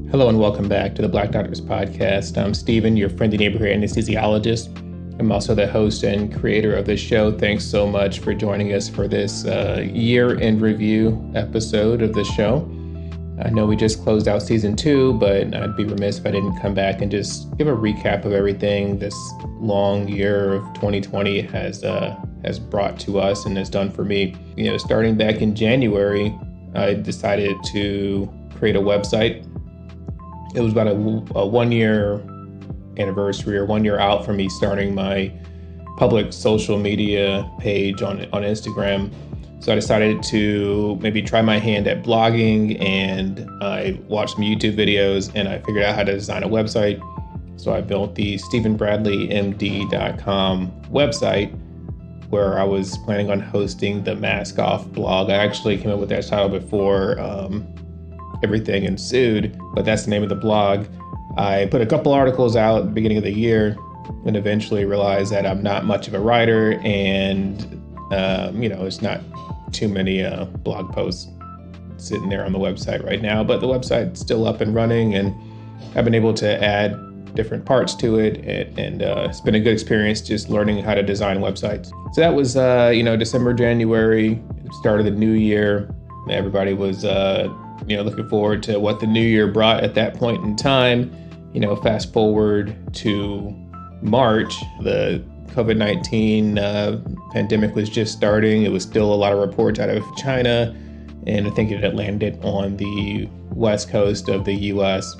Hello and welcome back to the Black Doctors Podcast. I'm Stephen, your friendly neighborhood anesthesiologist. I'm also the host and creator of this show. Thanks so much for joining us for this year-end review episode of the show. I know we just closed out season 2, but I'd be remiss if I didn't come back and just give a recap of everything this long year of 2020 has brought to us and has done for me. Starting back in January, I decided to create a website. It was about a 1-year anniversary or 1 year out from me starting my public social media page on Instagram. So I decided to maybe try my hand at blogging, and I watched some YouTube videos and I figured out how to design a website. So I built the StephenBradleyMD.com website, where I was planning on hosting the Mask Off blog. I actually came up with that title before everything ensued, but that's the name of the blog. I put a couple articles out at the beginning of the year and eventually realized that I'm not much of a writer, and it's not too many blog posts sitting there on the website right now, but the website's still up and running, and I've been able to add different parts to it, and it's been a good experience just learning how to design websites. So that was December, January, start of the new year. Everybody was looking forward to what the new year brought at that point in time. Fast forward to March, the COVID-19 pandemic was just starting. It was still a lot of reports out of China, and I think it had landed on the west coast of the US.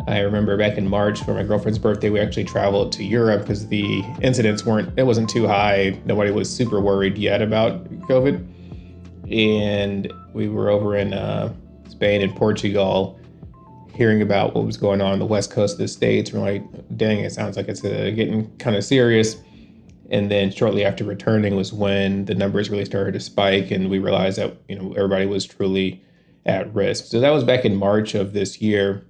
I remember back in March for my girlfriend's birthday, we actually traveled to Europe because the incidents wasn't too high. Nobody was super worried yet about COVID. And we were over in Spain and Portugal, hearing about what was going on the west coast of the States. We're like, dang, it sounds like it's getting kind of serious. And then shortly after returning was when the numbers really started to spike, and we realized that everybody was truly at risk. So that was back in March of this year.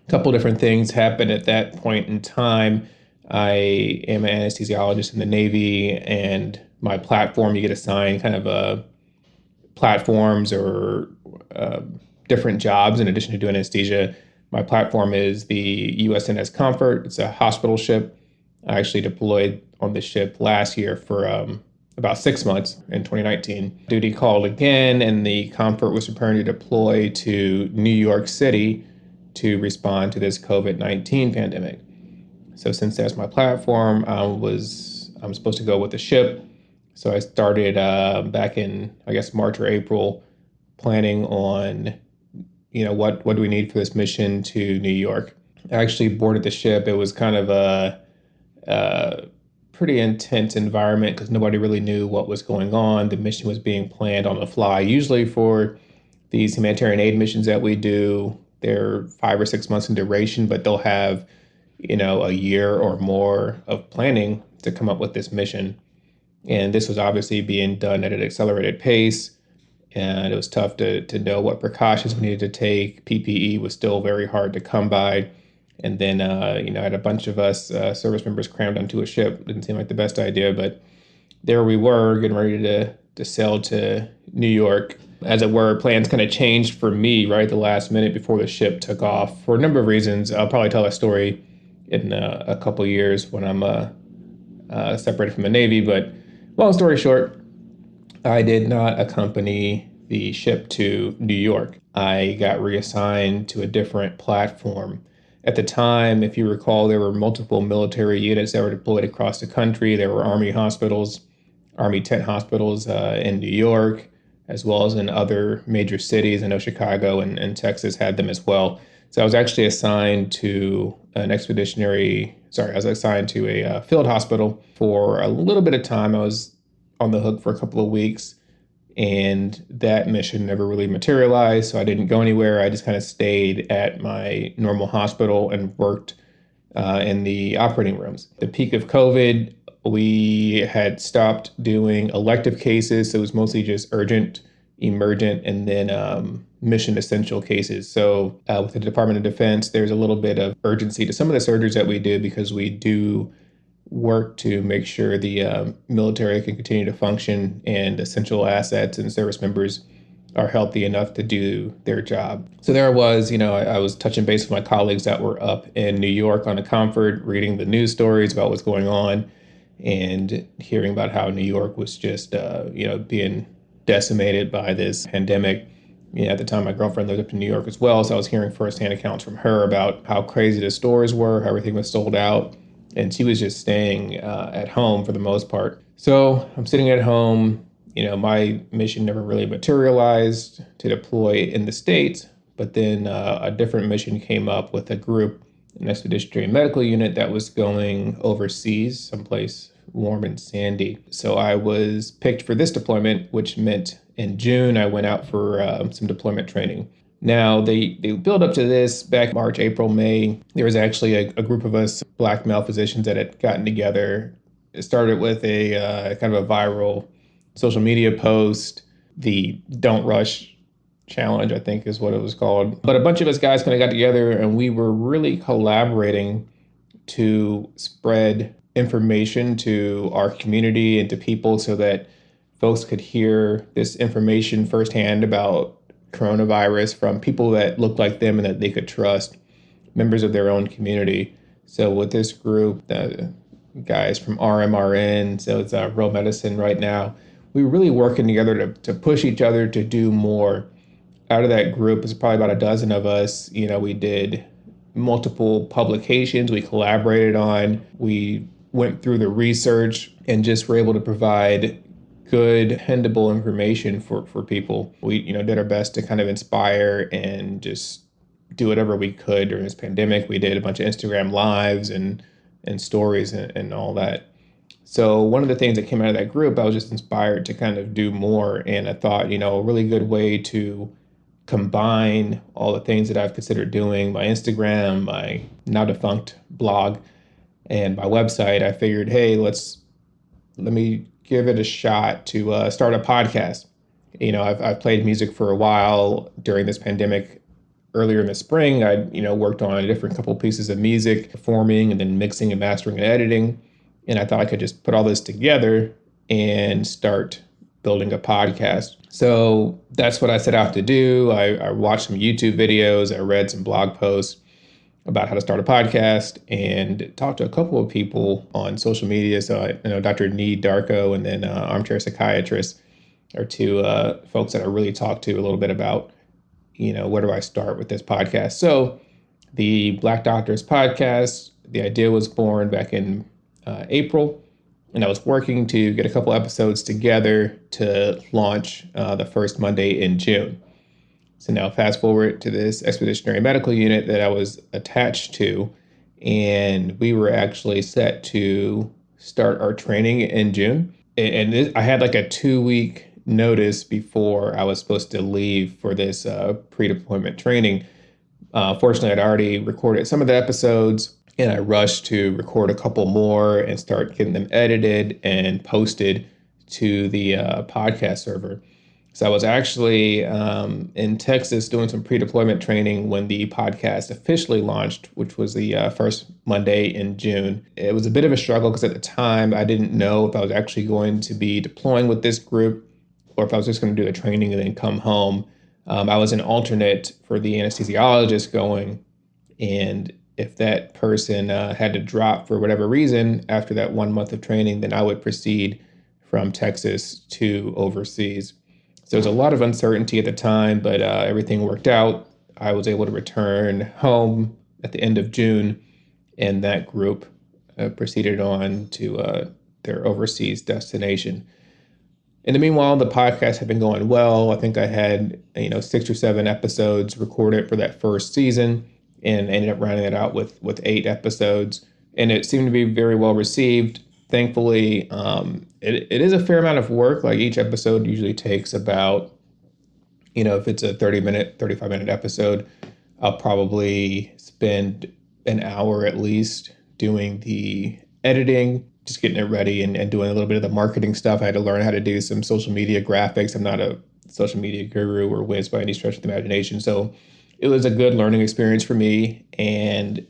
A couple different things happened at that point in time. I am an anesthesiologist in the Navy, and my platform, you get assigned kind of platforms or different jobs in addition to doing anesthesia. My platform is the USNS Comfort. It's a hospital ship. I actually deployed on the ship last year for about 6 months in 2019. Duty called again, and the Comfort was preparing to deploy to New York City to respond to this COVID-19 pandemic. So since that's my platform, I'm supposed to go with the ship. So I started back in, March or April, planning on, what do we need for this mission to New York. I actually boarded the ship. It was kind of a pretty intense environment because nobody really knew what was going on. The mission was being planned on the fly. Usually for these humanitarian aid missions that we do, they're 5 or 6 months in duration, but they'll have, a year or more of planning to come up with this mission. And this was obviously being done at an accelerated pace, and it was tough to know what precautions we needed to take. PPE was still very hard to come by. And then, I had a bunch of us service members crammed onto a ship. Didn't seem like the best idea, but there we were getting ready to sail to New York. As it were, plans kind of changed for me right at the last minute before the ship took off for a number of reasons. I'll probably tell a story in a couple years when I'm separated from the Navy, but long story short, I did not accompany the ship to New York. I got reassigned to a different platform. At the time, if you recall, there were multiple military units that were deployed across the country. There were Army hospitals, Army tent hospitals in New York, as well as in other major cities. I know Chicago and Texas had them as well. So I was actually assigned to a field hospital for a little bit of time. I was on the hook for a couple of weeks, and that mission never really materialized. So I didn't go anywhere. I just kind of stayed at my normal hospital and worked in the operating rooms. The peak of COVID, we had stopped doing elective cases. So it was mostly just urgent, emergent, and then mission essential cases. So with the Department of Defense, there's a little bit of urgency to some of the surgeries that we do because we do work to make sure the military can continue to function and essential assets and service members are healthy enough to do their job. So there I was, I was touching base with my colleagues that were up in New York on a comfort, reading the news stories about what's going on and hearing about how New York was just, being decimated by this pandemic. At the time, my girlfriend lived up in New York as well, so I was hearing firsthand accounts from her about how crazy the stores were, how everything was sold out, and she was just staying at home for the most part. So I'm sitting at home. My mission never really materialized to deploy in the States, but then a different mission came up with a group, an expeditionary medical unit that was going overseas, someplace warm and sandy. So I was picked for this deployment, which meant in June I went out for some deployment training. Now, they build up to this back March, April, May. There was actually a group of us Black male physicians that had gotten together. It started with a kind of a viral social media post, the Don't Rush challenge, I think is what it was called. But a bunch of us guys kind of got together and we were really collaborating to spread information to our community and to people so that folks could hear this information firsthand about coronavirus from people that looked like them and that they could trust, members of their own community. So with this group, the guys from RMRN, so it's Real Medicine right now, we were really working together to push each other to do more. Out of that group, it's probably about a dozen of us. We did multiple publications we collaborated on. We went through the research and just were able to provide good, dependable information for people. We, did our best to kind of inspire and just do whatever we could during this pandemic. We did a bunch of Instagram lives and stories and all that. So one of the things that came out of that group, I was just inspired to kind of do more. And I thought, a really good way to combine all the things that I've considered doing, my Instagram, my now defunct blog, and my website, I figured, hey, let me give it a shot to start a podcast. I've played music for a while during this pandemic. Earlier in the spring, I worked on a different couple pieces of music, performing and then mixing and mastering and editing. And I thought I could just put all this together and start building a podcast. So that's what I set out to do. I watched some YouTube videos. I read some blog posts about how to start a podcast and talked to a couple of people on social media. So I know Dr. Need Darko and then Armchair Psychiatrist are two folks that I really talked to a little bit about, where do I start with this podcast? So the Black Doctors podcast, the idea was born back in April, and I was working to get a couple episodes together to launch the first Monday in June. So now fast forward to this expeditionary medical unit that I was attached to, and we were actually set to start our training in June. And I had like a 2-week notice before I was supposed to leave for this pre-deployment training. Fortunately, I'd already recorded some of the episodes, and I rushed to record a couple more and start getting them edited and posted to the podcast server. So I was actually in Texas doing some pre-deployment training when the podcast officially launched, which was the first Monday in June. It was a bit of a struggle because at the time I didn't know if I was actually going to be deploying with this group or if I was just going to do a training and then come home. I was an alternate for the anesthesiologist going, and if that person had to drop for whatever reason after that 1 month of training, then I would proceed from Texas to overseas. So there's a lot of uncertainty at the time, but everything worked out. I was able to return home at the end of June, and that group proceeded on to their overseas destination. In the meanwhile, the podcast had been going well. I think I had 6 or 7 episodes recorded for that first season, and ended up rounding it out with 8 episodes. And it seemed to be very well received. Thankfully, it is a fair amount of work. Like each episode usually takes about, if it's a 30-minute, 35-minute episode, I'll probably spend an hour at least doing the editing, just getting it ready and doing a little bit of the marketing stuff. I had to learn how to do some social media graphics. I'm not a social media guru or whiz by any stretch of the imagination. So it was a good learning experience for me. And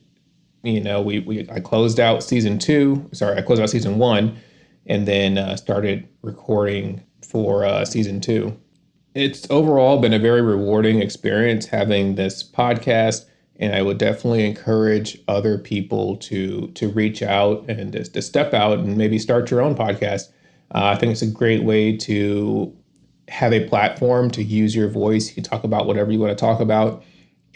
I closed out season 1 and then started recording for season 2. It's overall been a very rewarding experience having this podcast, and I would definitely encourage other people to reach out and to step out and maybe start your own podcast. I think it's a great way to have a platform to use your voice. You can talk about whatever you want to talk about,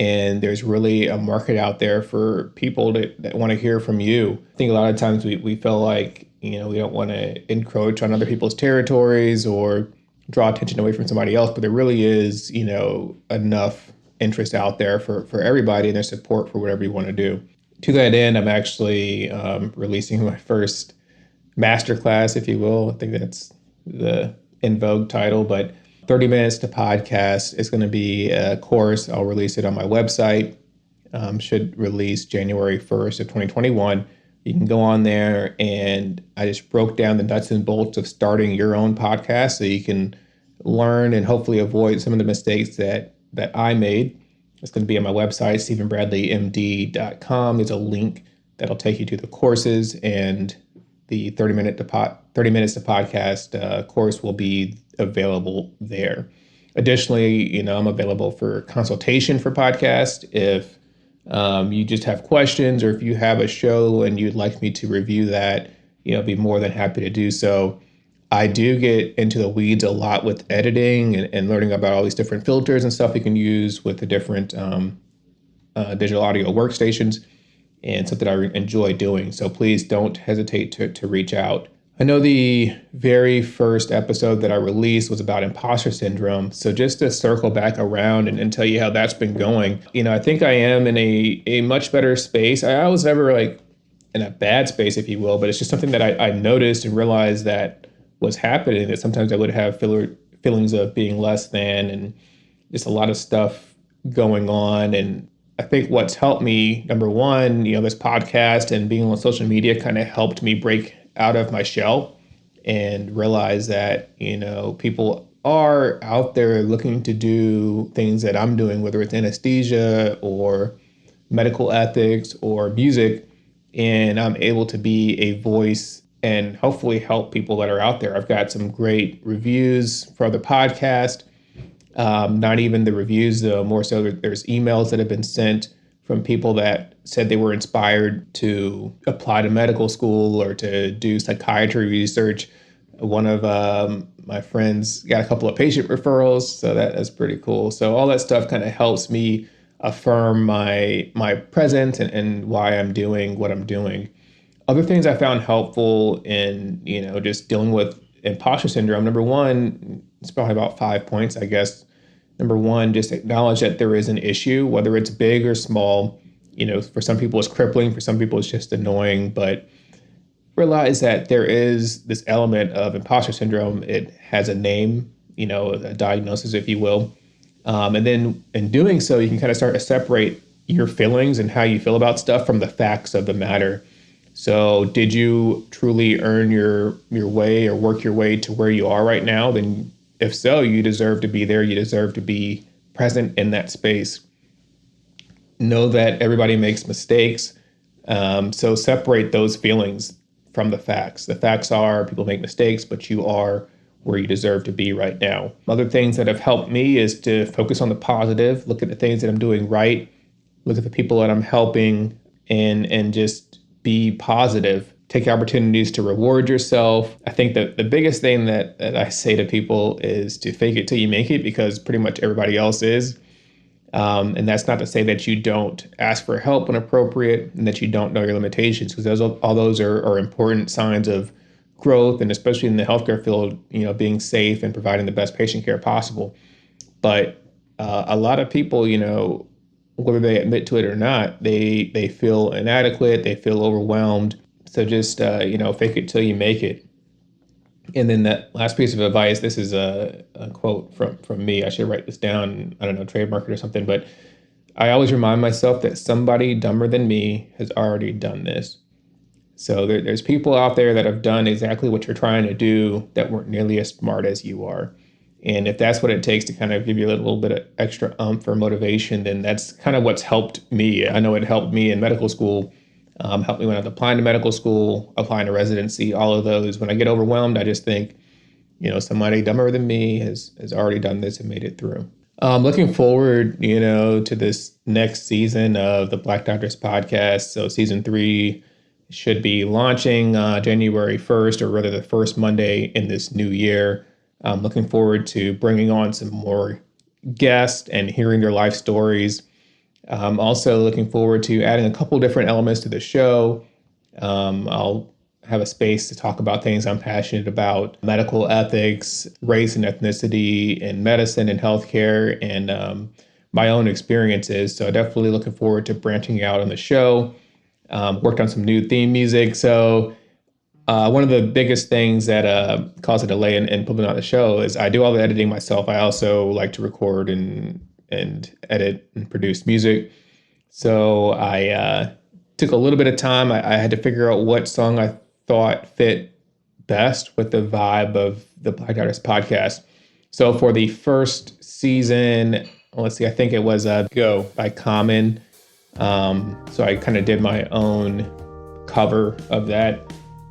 and there's really a market out there for people that want to hear from you. I think a lot of times we feel like, we don't want to encroach on other people's territories or draw attention away from somebody else, but there really is, enough interest out there for everybody and their support for whatever you want to do. To that end, I'm actually releasing my first masterclass, if you will. I think that's the in vogue title, but 30 minutes to podcast is going to be a course. I'll release it on my website. Should release January 1st of 2021. You can go on there, and I just broke down the nuts and bolts of starting your own podcast so you can learn and hopefully avoid some of the mistakes that I made. It's going to be on my website, StephenBradleyMD.com. There's a link that'll take you to the courses, and the 30 minutes to podcast course will be available there. Additionally, I'm available for consultation for podcast. If you just have questions, or if you have a show and you'd like me to review that, be more than happy to do so. I do get into the weeds a lot with editing and learning about all these different filters and stuff you can use with the different digital audio workstations, and something I enjoy doing. So please don't hesitate to reach out. I know the very first episode that I released was about imposter syndrome. So just to circle back around and tell you how that's been going, I think I am in a much better space. I was never like in a bad space, if you will, but it's just something that I noticed and realized that was happening, that sometimes I would have feelings of being less than, and just a lot of stuff going on. And I think what's helped me, number one, this podcast and being on social media kind of helped me break out of my shell and realize that, people are out there looking to do things that I'm doing, whether it's anesthesia or medical ethics or music, and I'm able to be a voice and hopefully help people that are out there. I've got some great reviews for the podcast. Not even the reviews, though, more so there's emails that have been sent from people that said they were inspired to apply to medical school or to do psychiatry research. One of my friends got a couple of patient referrals, so that's pretty cool. So all that stuff kind of helps me affirm my presence and why I'm doing what I'm doing. Other things I found helpful in, just dealing with imposter syndrome. Number one, it's probably about 5 points, I guess. Number one, just acknowledge that there is an issue, whether it's big or small. For some people it's crippling, for some people it's just annoying, but realize that there is this element of imposter syndrome. It has a name, a diagnosis, if you will. And then in doing so, you can kind of start to separate your feelings and how you feel about stuff from the facts of the matter. So did you truly earn your way or work your way to where you are right now? Then if so, you deserve to be there. You deserve to be present in that space. Know that everybody makes mistakes. So separate those feelings from the facts. The facts are people make mistakes, but you are where you deserve to be right now. Other things that have helped me is to focus on the positive, look at the things that I'm doing right, look at the people that I'm helping, and just be positive. Take opportunities to reward yourself. I think that the biggest thing that I say to people is to fake it till you make it, because pretty much everybody else is. And that's not to say that you don't ask for help when appropriate and that you don't know your limitations, because all those are important signs of growth, and especially in the healthcare field, being safe and providing the best patient care possible. But a lot of people, whether they admit to it or not, they feel inadequate, they feel overwhelmed. So just, fake it till you make it. And then that last piece of advice, this is a quote from me. I should write this down, I don't know, trademark it or something, but I always remind myself that somebody dumber than me has already done this. So there's people out there that have done exactly what you're trying to do that weren't nearly as smart as you are. And if that's what it takes to kind of give you a little bit of extra oomph or motivation, then that's kind of what's helped me. I know it helped me in medical school, helped me when I was applying to medical school, applying to residency, all of those. When I get overwhelmed, I just think, somebody dumber than me has already done this and made it through. Looking forward, to this next season of the Black Doctors podcast. So season 3 should be launching January 1st, or rather the first Monday in this new year. I'm looking forward to bringing on some more guests and hearing their life stories. I'm also looking forward to adding a couple different elements to the show. I'll have a space to talk about things I'm passionate about: medical ethics, race and ethnicity in medicine and healthcare, and my own experiences. So definitely looking forward to branching out on the show. Worked on some new theme music. So one of the biggest things that caused a delay in putting out the show is I do all the editing myself. I also like to record and edit and produce music. So I took a little bit of time. I had to figure out what song I thought fit best with the vibe of the Black Artist podcast. So for the first season, let's see, I think it was Go by Common. So I kind of did my own cover of that.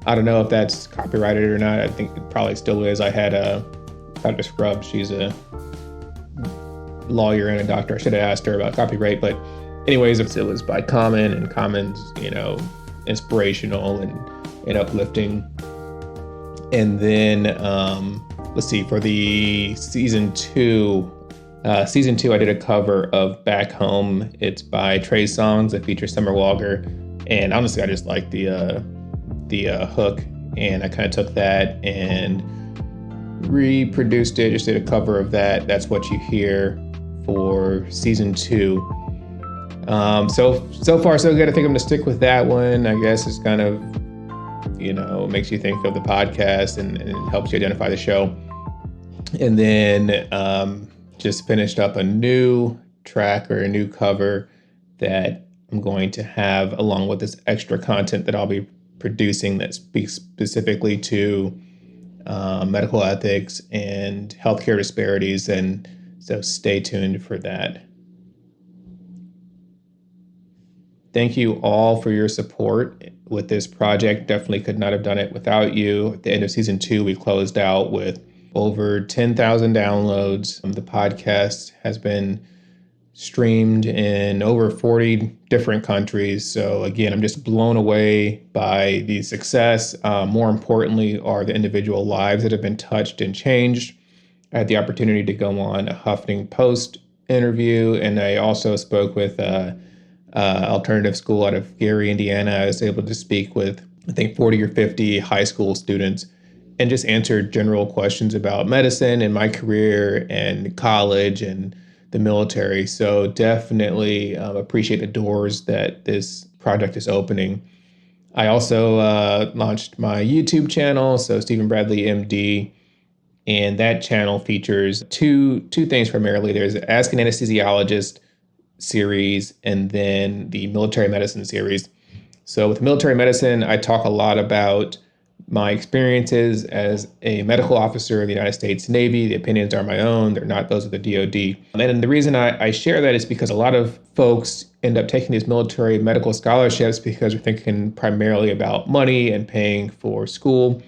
I don't know if that's copyrighted or not. I think it probably still is. I had Dr. Scrub. She's a lawyer and a doctor. I should have asked her about copyright, but anyways, it was by Common, and Common's, inspirational and uplifting. And then let's see, for the season 2, I did a cover of Back Home. It's by Trey Songz. It features Summer Walker, and honestly, I just like the hook, and I kind of took that and reproduced it. Just did a cover of that. That's what you hear for season 2. So far so good. I think I'm gonna stick with that one. I guess it's kind of, makes you think of the podcast and helps you identify the show. And then just finished up a new track or a new cover that I'm going to have along with this extra content that I'll be producing that speaks specifically to medical ethics and healthcare disparities. And so stay tuned for that. Thank you all for your support with this project. Definitely could not have done it without you. At the end of season 2, we closed out with over 10,000 downloads. The podcast has been streamed in over 40 different countries. So again, I'm just blown away by the success. More importantly, are the individual lives that have been touched and changed. I had the opportunity to go on a Huffington Post interview, and I also spoke with alternative school out of Gary, Indiana. I was able to speak with, I think, 40 or 50 high school students and just answer general questions about medicine and my career and college and the military. So definitely appreciate the doors that this project is opening. I also launched my YouTube channel, so Stephen Bradley, MD, and that channel features two things primarily. There's Ask an Anesthesiologist series and then the military medicine series. So with military medicine, I talk a lot about my experiences as a medical officer in the United States Navy. The opinions are my own. They're not those of the DoD. And the reason I share that is because a lot of folks end up taking these military medical scholarships because they're thinking primarily about money and paying for school.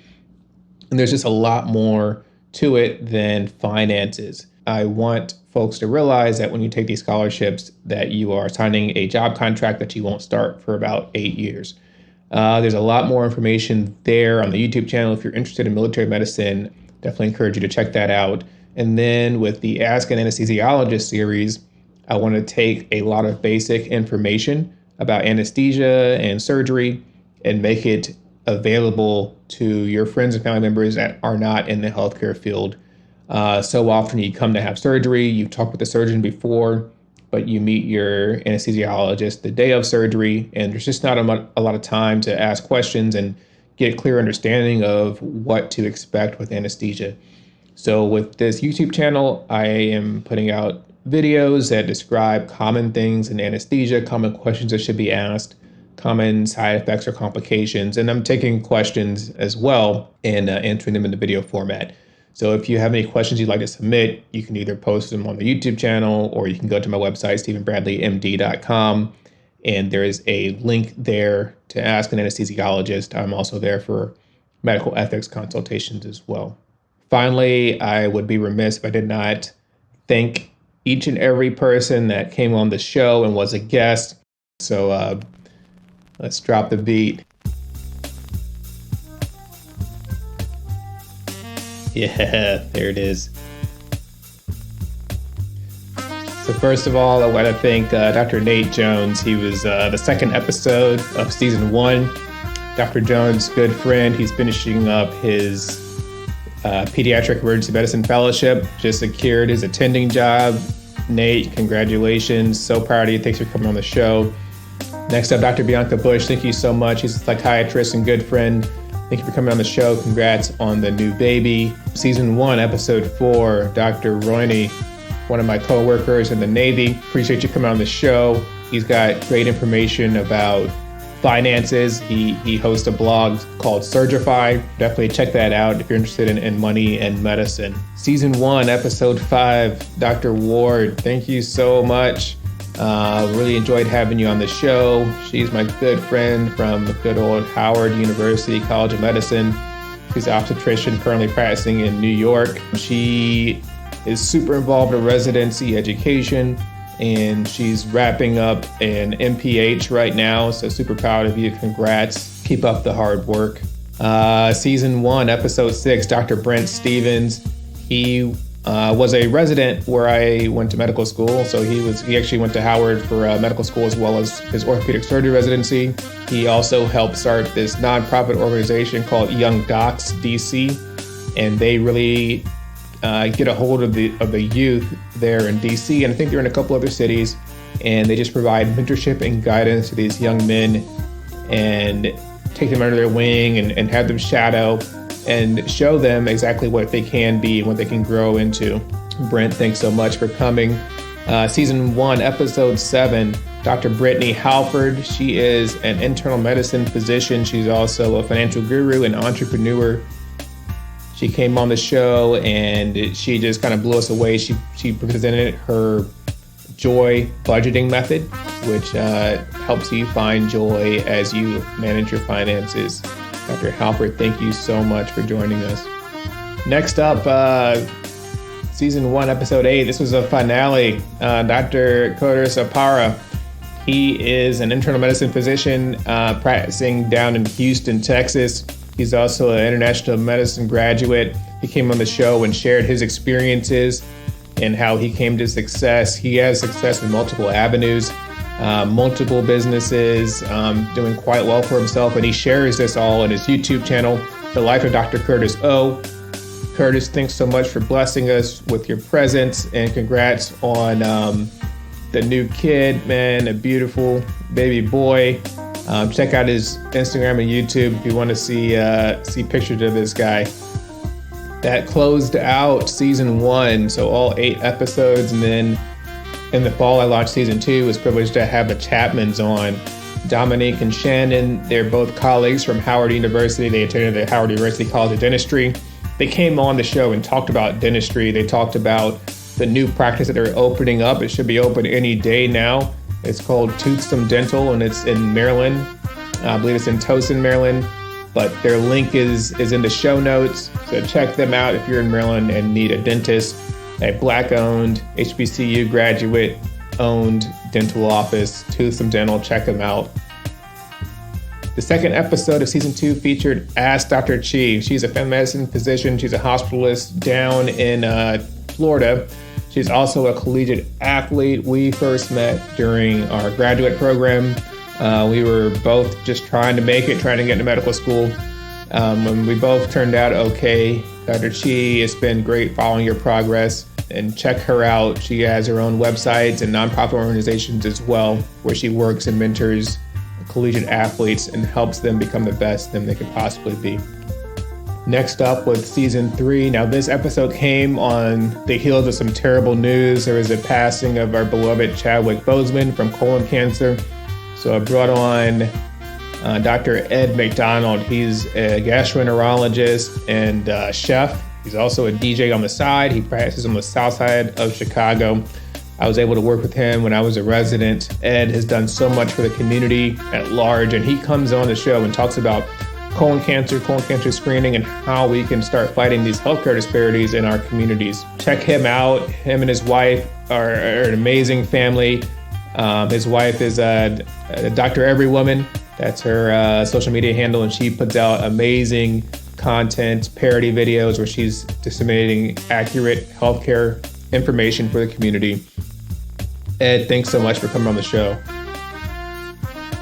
And there's just a lot more to it than finances. I want folks to realize that when you take these scholarships, that you are signing a job contract that you won't start for about 8 years. There's a lot more information there on the YouTube channel. If you're interested in military medicine, definitely encourage you to check that out. And then with the Ask an Anesthesiologist series, I want to take a lot of basic information about anesthesia and surgery and make it available to your friends and family members that are not in the healthcare field. So often you come to have surgery, you've talked with the surgeon before, but you meet your anesthesiologist the day of surgery, and there's just not a lot of time to ask questions and get a clear understanding of what to expect with anesthesia. So with this YouTube channel, I am putting out videos that describe common things in anesthesia, common questions that should be asked, common side effects or complications, and I'm taking questions as well and answering them in the video format. So if you have any questions you'd like to submit, you can either post them on the YouTube channel or you can go to my website, stephenbradleymd.com, and there is a link there to ask an anesthesiologist. I'm also there for medical ethics consultations as well. Finally, I would be remiss if I did not thank each and every person that came on the show and was a guest. So let's drop the beat. Yeah, there it is. So first of all, I want to thank Dr. Nate Jones. He was the second episode of season 1. Dr. Jones, good friend. He's finishing up his pediatric emergency medicine fellowship. Just secured his attending job. Nate, congratulations. So proud of you. Thanks for coming on the show. Next up, Dr. Bianca Bush. Thank you so much. He's a psychiatrist and good friend. Thank you for coming on the show. Congrats on the new baby. Season 1, episode 4, Dr. Rooney, one of my co-workers in the Navy. Appreciate you coming on the show. He's got great information about finances. He hosts a blog called Surgify. Definitely check that out if you're interested in money and medicine. Season 1, episode 5, Dr. Ward. Thank you so much. Really enjoyed having you on the show. She's my good friend from good old Howard University College of Medicine. She's an obstetrician currently practicing in New York. She is super involved in residency education, and she's wrapping up an MPH right now. So super proud of you. Congrats. Keep up the hard work. Season 1, episode 6, Dr. Brent Stevens. He was a resident where I went to medical school. So he actually went to Howard for medical school as well as his orthopedic surgery residency. He also helped start this nonprofit organization called Young Docs DC, and they really get a hold of the youth there in DC, and I think they're in a couple other cities, and they just provide mentorship and guidance to these young men and take them under their wing and have them shadow and show them exactly what they can be and what they can grow into. Brent, thanks so much for coming. Season 1, episode 7, Dr. Brittany Halford. She is an internal medicine physician. She's also a financial guru and entrepreneur. She came on the show and she just kind of blew us away. She presented her joy budgeting method, which helps you find joy as you manage your finances. Dr. Halford, thank you so much for joining us. Next up, season 1, episode 8. This was a finale. Dr. Curtis Apara. He is an internal medicine physician practicing down in Houston, Texas. He's also an international medicine graduate. He came on the show and shared his experiences and how he came to success. He has success in multiple avenues, multiple businesses, doing quite well for himself. And he shares this all on his YouTube channel, The Life of Dr. Curtis O. Curtis, thanks so much for blessing us with your presence, and congrats on the new kid, man, a beautiful baby boy. Check out his Instagram and YouTube if you want to see pictures of this guy. That closed out season 1, so all 8 episodes, and then in the fall I launched season 2. Was privileged to have the Chapmans on. Dominique and Shannon, they're both colleagues from Howard University. They attended the Howard University College of Dentistry. They came on the show and talked about dentistry. They talked about the new practice that they're opening up. It should be open any day now. It's called Toothsome Dental, and it's in Maryland. I believe it's in Towson, Maryland. But their link is in the show notes. So check them out if you're in Maryland and need a dentist. A Black-owned, HBCU graduate-owned dental office, Toothsome Dental. Check them out. The second episode of season 2 featured Ask Dr. Chi. She's a family medicine physician. She's a hospitalist down in Florida. She's also a collegiate athlete. We first met during our graduate program. We were both just trying to make it, trying to get into medical school. When we both turned out okay. Dr. Chi, it's been great following your progress, and check her out. She has her own websites and nonprofit organizations as well, where she works and mentors collegiate athletes and helps them become the best them they could possibly be. Next up with season 3. Now this episode came on the heels of some terrible news. There was a passing of our beloved Chadwick Boseman from colon cancer. So I brought on Dr. Ed McDonald. He's a gastroenterologist and chef. He's also a DJ on the side. He practices on the south side of Chicago. I was able to work with him when I was a resident. Ed has done so much for the community at large, and he comes on the show and talks about colon cancer screening, and how we can start fighting these healthcare disparities in our communities. Check him out. Him and his wife are an amazing family. His wife is Dr. Everywoman. That's her social media handle, and she puts out amazing content, parody videos where she's disseminating accurate healthcare information for the community. Ed, thanks so much for coming on the show.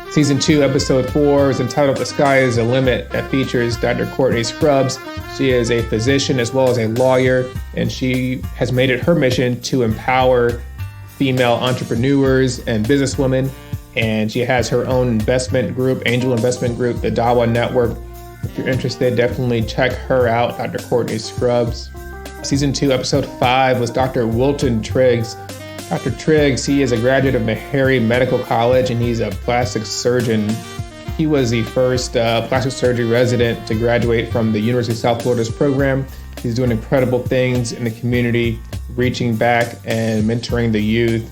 Season 2, episode 4 is entitled The Sky is the Limit. That features Dr. Courtney Scruggs. She is a physician as well as a lawyer, and she has made it her mission to empower female entrepreneurs and businesswomen. And she has her own investment group, angel investment group, the Dawa Network. If you're interested, definitely check her out, Dr. Courtney Scruggs. Season 2, episode 5 was Dr. Wilton Triggs. Dr. Triggs, he is a graduate of Meharry Medical College, and he's a plastic surgeon. He was the first plastic surgery resident to graduate from the University of South Florida's program. He's doing incredible things in the community, reaching back and mentoring the youth.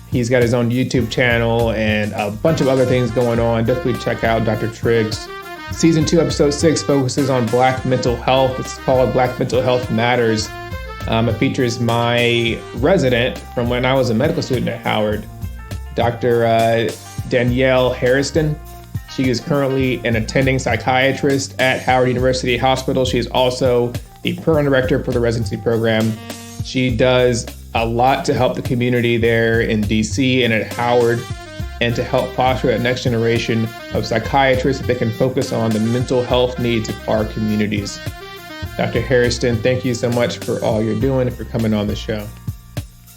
He's got his own YouTube channel and a bunch of other things going on. Definitely check out Dr. Triggs. Season 2, episode 6 focuses on Black mental health. It's called Black Mental Health Matters. It features my resident from when I was a medical student at Howard, Dr. Danielle Harrison. She is currently an attending psychiatrist at Howard University Hospital. She is also the program director for the residency program. She does a lot to help the community there in DC and at Howard, and to help foster that next generation of psychiatrists that can focus on the mental health needs of our communities. Dr. Harrison, thank you so much for all you're doing and for coming on the show.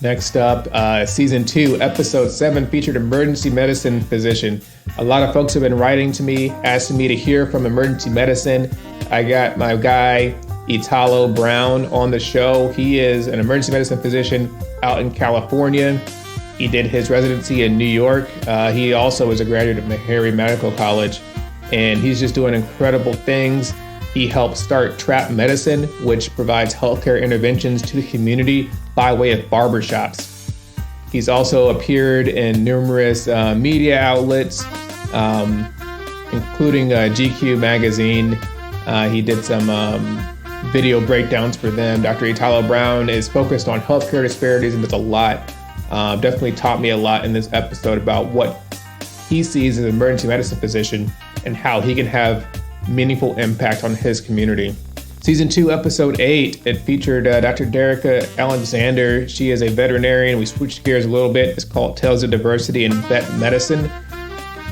Next up, season 2, episode 7 featured emergency medicine physician. A lot of folks have been writing to me, asking me to hear from emergency medicine. I got my guy, Italo Brown, on the show. He is an emergency medicine physician out in California. He did his residency in New York. He also is a graduate of Meharry Medical College, and he's just doing incredible things. He helped start Trap Medicine, which provides healthcare interventions to the community by way of barbershops. He's also appeared in numerous media outlets, including GQ magazine. He did some video breakdowns for them. Dr. Italo Brown is focused on healthcare disparities and does a lot. Definitely taught me a lot in this episode about what he sees as an emergency medicine physician and how he can have meaningful impact on his community. Season 2, episode 8, it featured Dr. Derica Alexander. She is a veterinarian. We switched gears a little bit. It's called Tales of Diversity in Vet Medicine.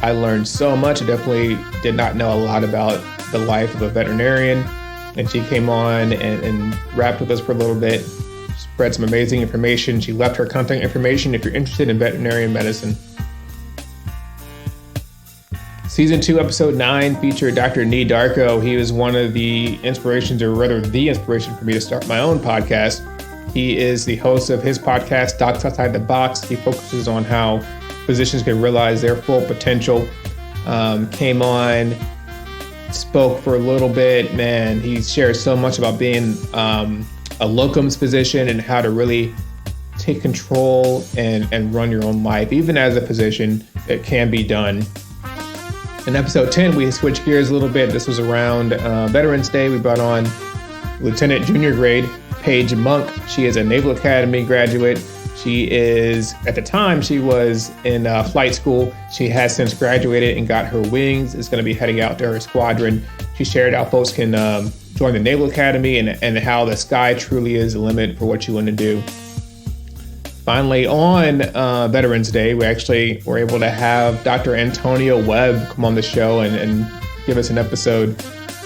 I learned so much. I definitely did not know a lot about the life of a veterinarian. And she came on and rapped with us for a little bit, spread some amazing information. She left her contact information if you're interested in veterinarian medicine. Season 2, episode 9 featured Dr. Nee Darko. He was one of the inspirations, or rather the inspiration for me to start my own podcast. He is the host of his podcast, Docs Outside the Box. He focuses on how physicians can realize their full potential. Came on, spoke for a little bit. Man, he shares so much about being a locums physician and how to really take control and run your own life. Even as a physician, it can be done. In episode 10, we switched gears a little bit. This was around Veterans Day. We brought on Lieutenant Junior Grade Paige Monk. She is a Naval Academy graduate. She is, at the time, she was in flight school. She has since graduated and got her wings. Is going to be heading out to her squadron. She shared how folks can join the Naval Academy and how the sky truly is the limit for what you want to do. Finally, on Veterans Day, we actually were able to have Dr. Antonio Webb come on the show and give us an episode.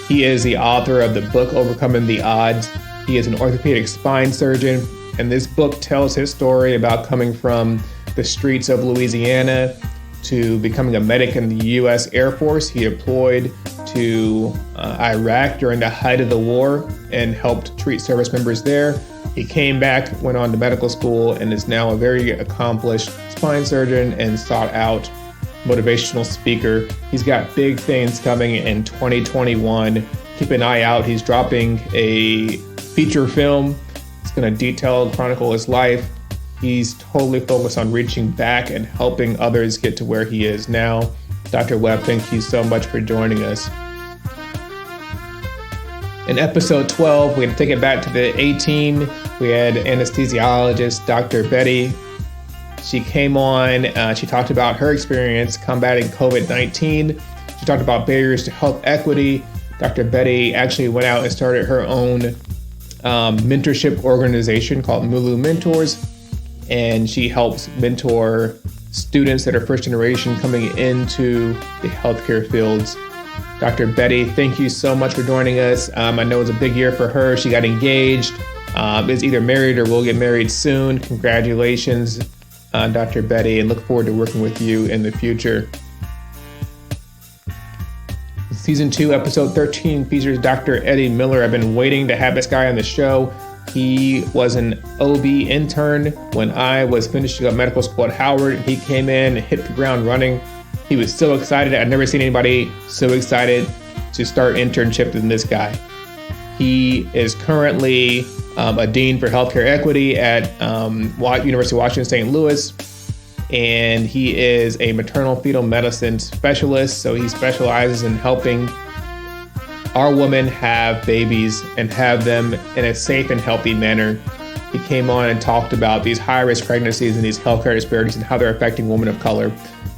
He is the author of the book, Overcoming the Odds. He is an orthopedic spine surgeon, and this book tells his story about coming from the streets of Louisiana to becoming a medic in the U.S. Air Force. He deployed to Iraq during the height of the war and helped treat service members there. He came back, went on to medical school, and is now a very accomplished spine surgeon and sought out motivational speaker. He's got big things coming in 2021. Keep an eye out. He's dropping a feature film. It's going to detail and chronicle his life. He's totally focused on reaching back and helping others get to where he is now. Dr. Webb, thank you so much for joining us. In episode 12, we had to take it back to the 18. We had anesthesiologist Dr. Betty. She came on, she talked about her experience combating COVID-19. She talked about barriers to health equity. Dr. Betty actually went out and started her own mentorship organization called Mulu Mentors. And she helps mentor students that are first generation coming into the healthcare fields. Dr. Betty, thank you so much for joining us. I know it's a big year for her. She got engaged, is either married or will get married soon. Congratulations, Dr. Betty, and look forward to working with you in the future. Season 2, episode 13 features Dr. Eddie Miller. I've been waiting to have this guy on the show. He was an OB intern when I was finishing up medical school at Howard. He came in and hit the ground running. He was so excited. I'd never seen anybody so excited to start internship than this guy. He is currently a dean for healthcare equity at University of Washington, St. Louis. And he is a maternal fetal medicine specialist. So he specializes in helping our women have babies and have them in a safe and healthy manner. He came on and talked about these high-risk pregnancies and these healthcare disparities and how they're affecting women of color.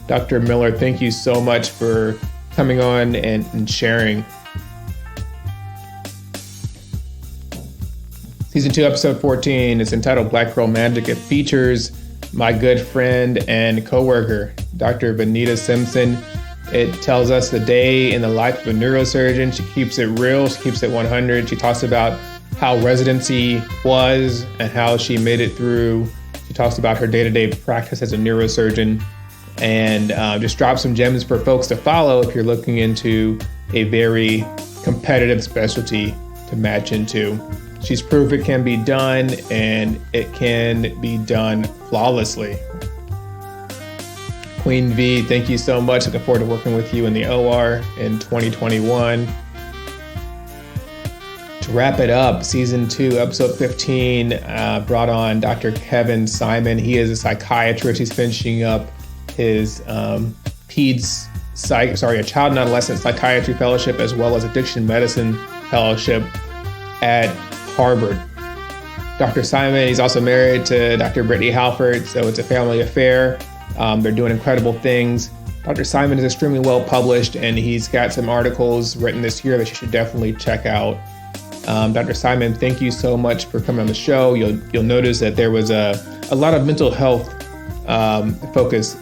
Dr. Miller, thank you so much for coming on and sharing. Season 2, episode 14 is entitled Black Girl Magic. It features my good friend and coworker, Dr. Vanita Simpson. It tells us the day in the life of a neurosurgeon. She keeps it real. She keeps it 100. She talks about how residency was and how she made it through. She talks about her day-to-day practice as a neurosurgeon, and just drops some gems for folks to follow if you're looking into a very competitive specialty to match into. She's proof it can be done, and it can be done flawlessly. Queen V, thank you so much. Looking forward to working with you in the OR in 2021. To wrap it up, season 2, episode 15 brought on Dr. Kevin Simon. He is a psychiatrist. He's finishing up his a child and adolescent psychiatry fellowship as well as addiction medicine fellowship at Harvard. Dr. Simon, he's also married to Dr. Brittany Halford, so it's a family affair. They're doing incredible things. Dr. Simon is extremely well published, and he's got some articles written this year that you should definitely check out. Dr. Simon, thank you so much for coming on the show. You'll notice that there was a lot of mental health focus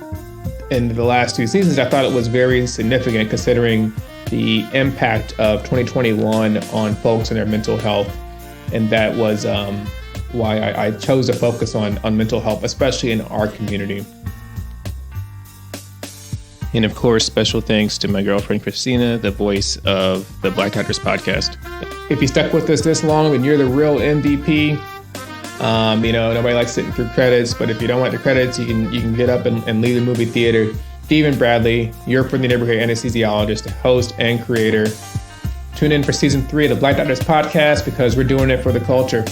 in the last 2 seasons. I thought it was very significant considering the impact of 2021 on folks and their mental health. And that was why I chose to focus on mental health, especially in our community. And of course, special thanks to my girlfriend, Christina, the voice of the Black Doctors podcast. If you stuck with us this long, then you're the real MVP. Nobody likes sitting through credits, but if you don't like the credits, you can get up and leave the movie theater. Stephen Bradley, your friendly neighborhood anesthesiologist, host and creator. Tune in for season 3 of the Black Doctors podcast because we're doing it for the culture.